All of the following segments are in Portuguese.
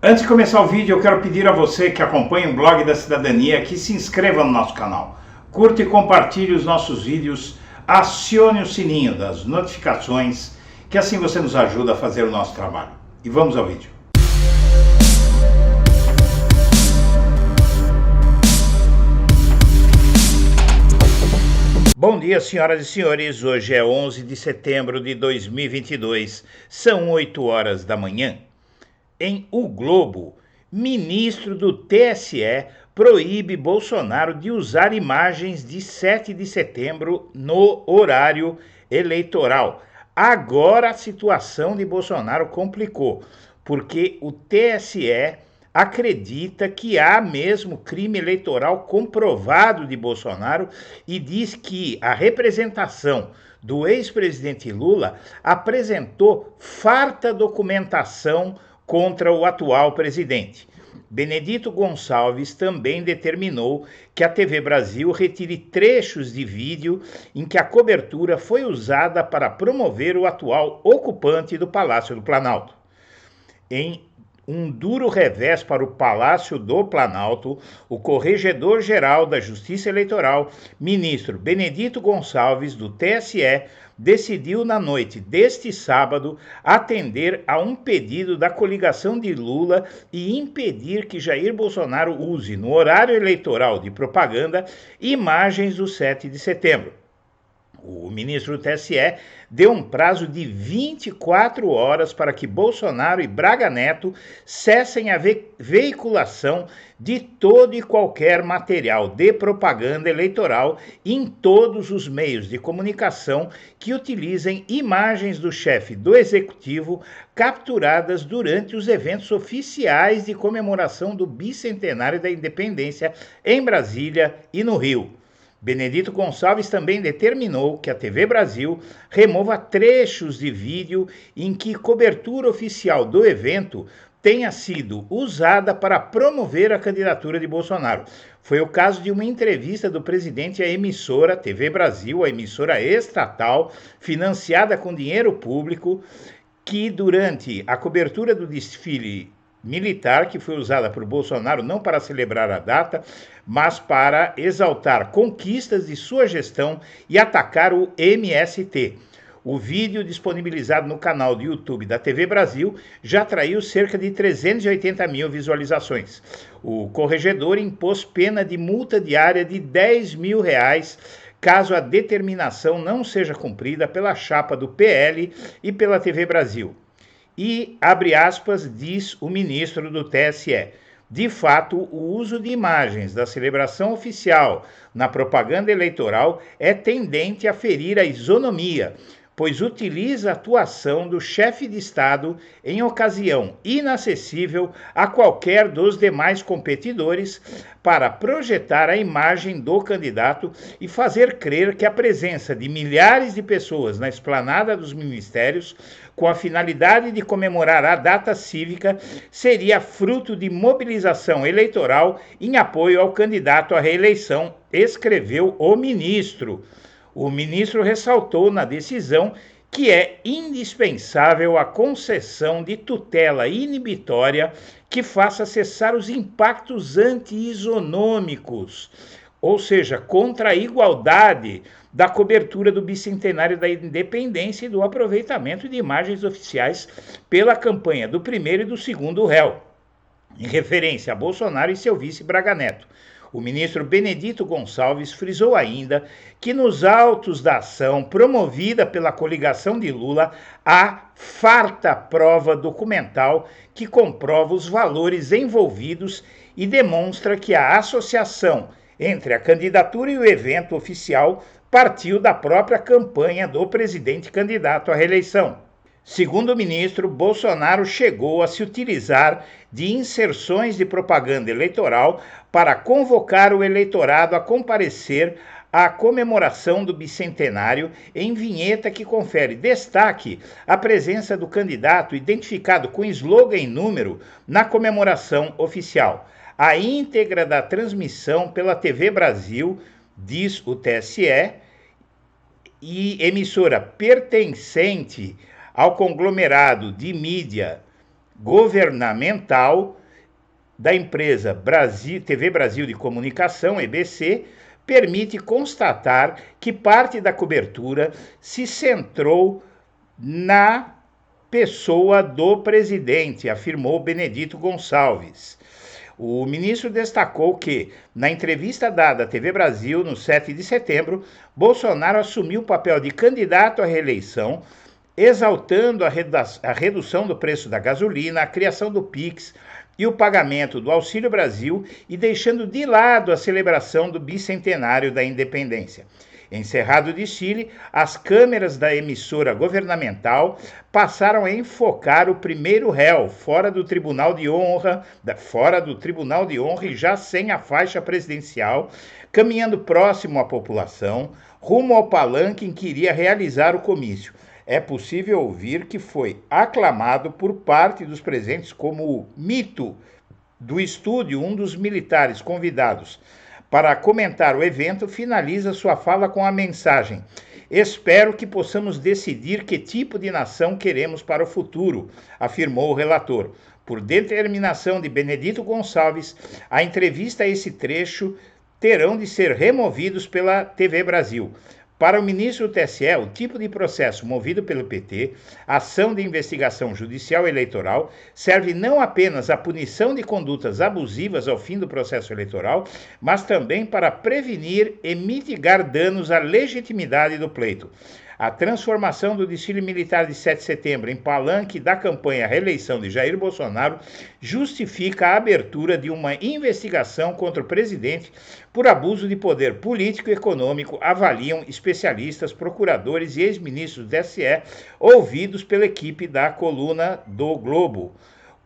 Antes de começar o vídeo, eu quero pedir a você que acompanha o Blog da Cidadania que se inscreva no nosso canal, curta e compartilhe os nossos vídeos, acione o sininho das notificações, que assim você nos ajuda a fazer o nosso trabalho. E vamos ao vídeo. Bom dia, senhoras e senhores. Hoje é 11 de setembro de 2022, são 8 horas da manhã. Em O Globo, ministro do TSE proíbe Bolsonaro de usar imagens de 7 de setembro no horário eleitoral. Agora a situação de Bolsonaro complicou, porque o TSE acredita que há mesmo crime eleitoral comprovado de Bolsonaro e diz que a representação do ex-presidente Lula apresentou farta documentação contra o atual presidente. Benedito Gonçalves também determinou que a TV Brasil retire trechos de vídeo em que a cobertura foi usada para promover o atual ocupante do Palácio do Planalto. Em um duro revés para o Palácio do Planalto, o Corregedor-Geral da Justiça Eleitoral, ministro Benedito Gonçalves, do TSE, decidiu na noite deste sábado atender a um pedido da coligação de Lula e impedir que Jair Bolsonaro use, no horário eleitoral de propaganda, imagens do 7 de setembro. O ministro do TSE deu um prazo de 24 horas para que Bolsonaro e Braga Neto cessem a veiculação de todo e qualquer material de propaganda eleitoral em todos os meios de comunicação que utilizem imagens do chefe do executivo capturadas durante os eventos oficiais de comemoração do bicentenário da independência em Brasília e no Rio. Benedito Gonçalves também determinou que a TV Brasil remova trechos de vídeo em que cobertura oficial do evento tenha sido usada para promover a candidatura de Bolsonaro. Foi o caso de uma entrevista do presidente à emissora TV Brasil, a emissora estatal, financiada com dinheiro público, que durante a cobertura do desfile militar, que foi usada por Bolsonaro não para celebrar a data, mas para exaltar conquistas de sua gestão e atacar o MST. O vídeo disponibilizado no canal do YouTube da TV Brasil já atraiu cerca de 380 mil visualizações. O corregedor impôs pena de multa diária de R$10 mil caso a determinação não seja cumprida pela chapa do PL e pela TV Brasil. E, abre aspas, diz o ministro do TSE, de fato, o uso de imagens da celebração oficial na propaganda eleitoral é tendente a ferir a isonomia, pois utiliza a atuação do chefe de Estado em ocasião inacessível a qualquer dos demais competidores para projetar a imagem do candidato e fazer crer que a presença de milhares de pessoas na esplanada dos ministérios, com a finalidade de comemorar a data cívica, seria fruto de mobilização eleitoral em apoio ao candidato à reeleição, escreveu o ministro. O ministro ressaltou na decisão que é indispensável a concessão de tutela inibitória que faça cessar os impactos anti-isonômicos, ou seja, contra a igualdade da cobertura do bicentenário da independência e do aproveitamento de imagens oficiais pela campanha do primeiro e do segundo réu, em referência a Bolsonaro e seu vice Braga Neto. O ministro Benedito Gonçalves frisou ainda que nos autos da ação promovida pela coligação de Lula há farta prova documental que comprova os valores envolvidos e demonstra que a associação entre a candidatura e o evento oficial partiu da própria campanha do presidente candidato à reeleição. Segundo o ministro, Bolsonaro chegou a se utilizar de inserções de propaganda eleitoral para convocar o eleitorado a comparecer à comemoração do bicentenário em vinheta que confere destaque à presença do candidato identificado com slogan e número na comemoração oficial. A íntegra da transmissão pela TV Brasil, diz o TSE, e emissora pertencente ao conglomerado de mídia governamental da empresa TV Brasil de Comunicação, EBC, permite constatar que parte da cobertura se centrou na pessoa do presidente, afirmou Benedito Gonçalves. O ministro destacou que, na entrevista dada à TV Brasil no 7 de setembro, Bolsonaro assumiu o papel de candidato à reeleição, exaltando a redução do preço da gasolina, a criação do PIX e o pagamento do Auxílio Brasil e deixando de lado a celebração do bicentenário da independência. Encerrado o desfile, as câmeras da emissora governamental passaram a enfocar o primeiro réu fora do Tribunal de Honra e já sem a faixa presidencial, caminhando próximo à população, rumo ao palanque em que iria realizar o comício. É possível ouvir que foi aclamado por parte dos presentes como o mito do estúdio. Um dos militares convidados para comentar o evento finaliza sua fala com a mensagem: "Espero que possamos decidir que tipo de nação queremos para o futuro", afirmou o relator. Por determinação de Benedito Gonçalves, a entrevista e esse trecho terão de ser removidos pela TV Brasil. Para o ministro do TSE, o tipo de processo movido pelo PT, ação de investigação judicial eleitoral, serve não apenas à punição de condutas abusivas ao fim do processo eleitoral, mas também para prevenir e mitigar danos à legitimidade do pleito. A transformação do desfile militar de 7 de setembro em palanque da campanha à reeleição de Jair Bolsonaro justifica a abertura de uma investigação contra o presidente por abuso de poder político e econômico, avaliam especialistas, procuradores e ex-ministros do TSE, ouvidos pela equipe da coluna do Globo.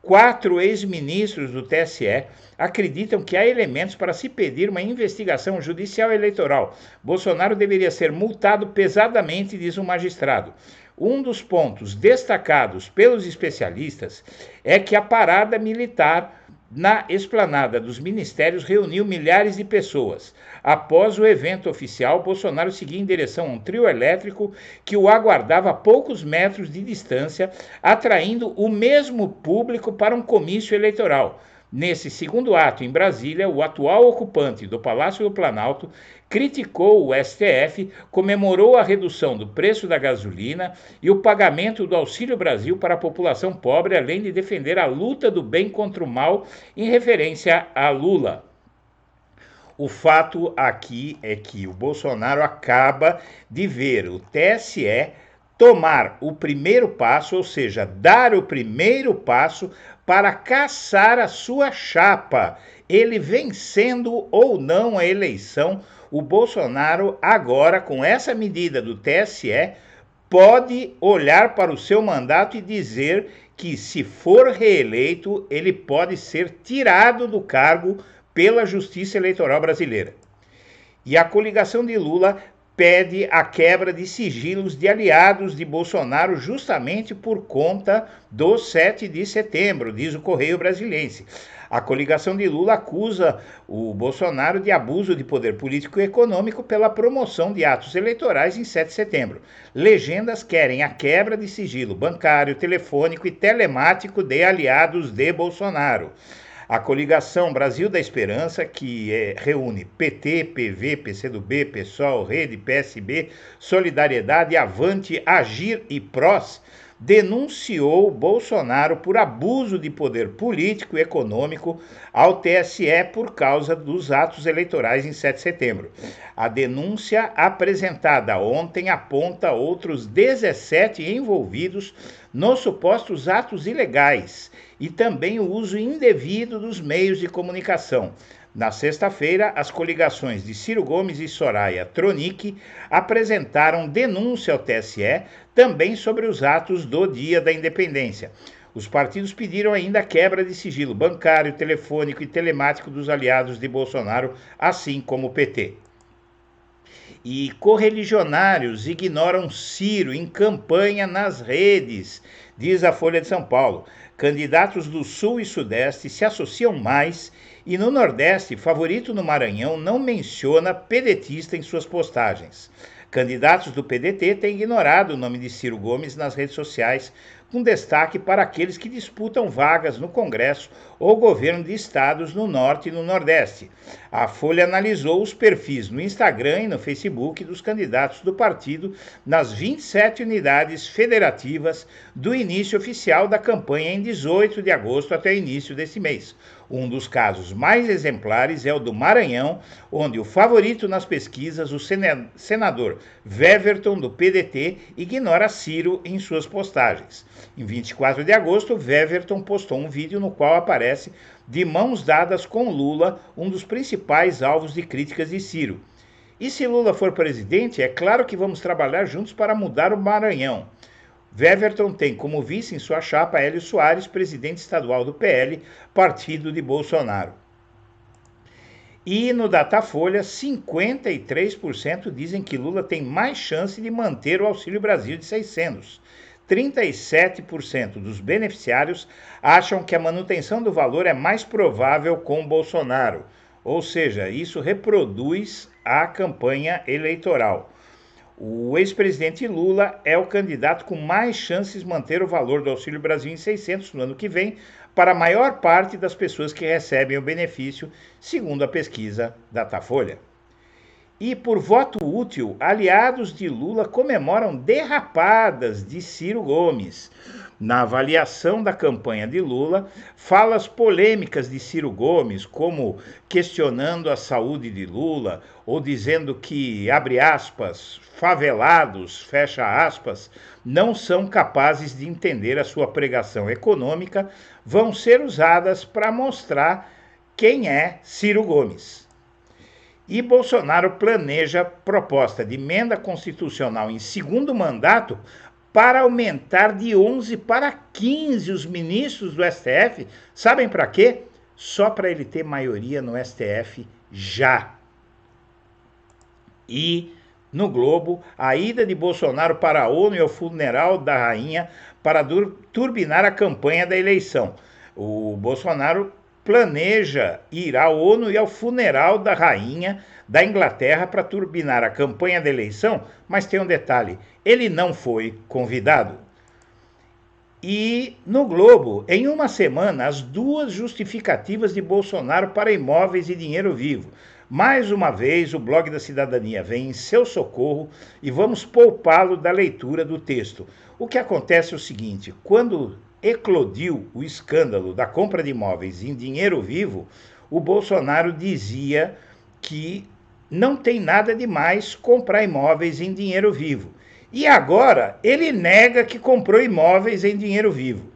4 ex-ministros do TSE acreditam que há elementos para se pedir uma investigação judicial eleitoral. Bolsonaro deveria ser multado pesadamente, diz o magistrado. Um dos pontos destacados pelos especialistas é que a parada militar na esplanada dos ministérios reuniu milhares de pessoas. Após o evento oficial, Bolsonaro seguia em direção a um trio elétrico que o aguardava a poucos metros de distância, atraindo o mesmo público para um comício eleitoral. Nesse segundo ato, em Brasília, o atual ocupante do Palácio do Planalto criticou o STF, comemorou a redução do preço da gasolina e o pagamento do Auxílio Brasil para a população pobre, além de defender a luta do bem contra o mal em referência a Lula. O fato aqui é que o Bolsonaro acaba de ver o TSE tomar o primeiro passo, ou seja, dar o primeiro passo para caçar a sua chapa. Ele vencendo ou não a eleição, o Bolsonaro agora, com essa medida do TSE, pode olhar para o seu mandato e dizer que, se for reeleito, ele pode ser tirado do cargo pela Justiça Eleitoral Brasileira. E a coligação de Lula pede a quebra de sigilos de aliados de Bolsonaro justamente por conta do 7 de setembro, diz o Correio Brasiliense. A coligação de Lula acusa o Bolsonaro de abuso de poder político e econômico pela promoção de atos eleitorais em 7 de setembro. Legendas querem a quebra de sigilo bancário, telefônico e telemático de aliados de Bolsonaro. A coligação Brasil da Esperança, que reúne PT, PV, PCdoB, PSOL, Rede, PSB, Solidariedade, Avante, Agir e PROS, denunciou Bolsonaro por abuso de poder político e econômico ao TSE por causa dos atos eleitorais em 7 de setembro. A denúncia apresentada ontem aponta outros 17 envolvidos nos supostos atos ilegais e também o uso indevido dos meios de comunicação. Na sexta-feira, as coligações de Ciro Gomes e Soraya Tronic apresentaram denúncia ao TSE também sobre os atos do Dia da Independência. Os partidos pediram ainda a quebra de sigilo bancário, telefônico e telemático dos aliados de Bolsonaro, assim como o PT. E correligionários ignoram Ciro em campanha nas redes, diz a Folha de São Paulo. Candidatos do Sul e Sudeste se associam mais e no Nordeste, favorito no Maranhão não menciona pedetista em suas postagens. Candidatos do PDT têm ignorado o nome de Ciro Gomes nas redes sociais, com destaque para aqueles que disputam vagas no Congresso ou governo de estados no Norte e no Nordeste. A Folha analisou os perfis no Instagram e no Facebook dos candidatos do partido nas 27 unidades federativas do início oficial da campanha em 18 de agosto até o início desse mês. Um dos casos mais exemplares é o do Maranhão, onde o favorito nas pesquisas, o senador Weverton, do PDT, ignora Ciro em suas postagens. Em 24 de agosto, Weverton postou um vídeo no qual aparece de mãos dadas com Lula, um dos principais alvos de críticas de Ciro. E se Lula for presidente, é claro que vamos trabalhar juntos para mudar o Maranhão. Weverton tem como vice em sua chapa Hélio Soares, presidente estadual do PL, partido de Bolsonaro. E no Datafolha, 53% dizem que Lula tem mais chance de manter o Auxílio Brasil de 600. 37% dos beneficiários acham que a manutenção do valor é mais provável com Bolsonaro. Ou seja, isso reproduz a campanha eleitoral. O ex-presidente Lula é o candidato com mais chances de manter o valor do Auxílio Brasil em 600 no ano que vem, para a maior parte das pessoas que recebem o benefício, segundo a pesquisa Datafolha. E por voto útil, aliados de Lula comemoram derrapadas de Ciro Gomes. Na avaliação da campanha de Lula, falas polêmicas de Ciro Gomes, como questionando a saúde de Lula, ou dizendo que, abre aspas, favelados, fecha aspas, não são capazes de entender a sua pregação econômica, vão ser usadas para mostrar quem é Ciro Gomes. E Bolsonaro planeja proposta de emenda constitucional em segundo mandato para aumentar de 11 para 15 os ministros do STF. Sabem para quê? Só para ele ter maioria no STF já. E no Globo, a ida de Bolsonaro para a ONU e o funeral da rainha para turbinar a campanha da eleição. O Bolsonaro planeja ir à ONU e ao funeral da rainha da Inglaterra para turbinar a campanha da eleição, mas tem um detalhe, ele não foi convidado. E no Globo, em uma semana, as duas justificativas de Bolsonaro para imóveis e dinheiro vivo. Mais uma vez, o Blog da Cidadania vem em seu socorro e vamos poupá-lo da leitura do texto. O que acontece é o seguinte, quando eclodiu o escândalo da compra de imóveis em dinheiro vivo, o Bolsonaro dizia que não tem nada de mais comprar imóveis em dinheiro vivo. E agora ele nega que comprou imóveis em dinheiro vivo.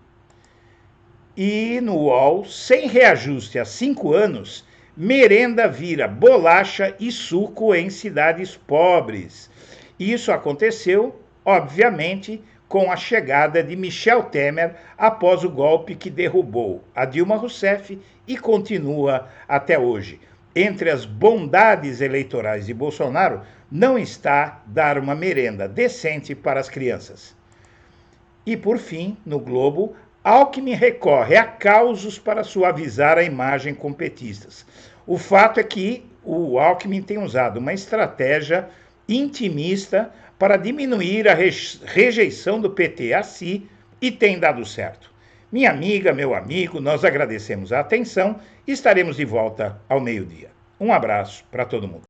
E no UOL, sem reajuste há 5 anos, merenda vira bolacha e suco em cidades pobres. Isso aconteceu, obviamente, com a chegada de Michel Temer após o golpe que derrubou a Dilma Rousseff e continua até hoje. Entre as bondades eleitorais de Bolsonaro não está dar uma merenda decente para as crianças. E por fim, no Globo, Alckmin recorre a causos para suavizar a imagem com petistas. O fato é que o Alckmin tem usado uma estratégia intimista para diminuir a rejeição do PT a si e tem dado certo. Minha amiga, meu amigo, nós agradecemos a atenção e estaremos de volta ao meio-dia. Um abraço para todo mundo.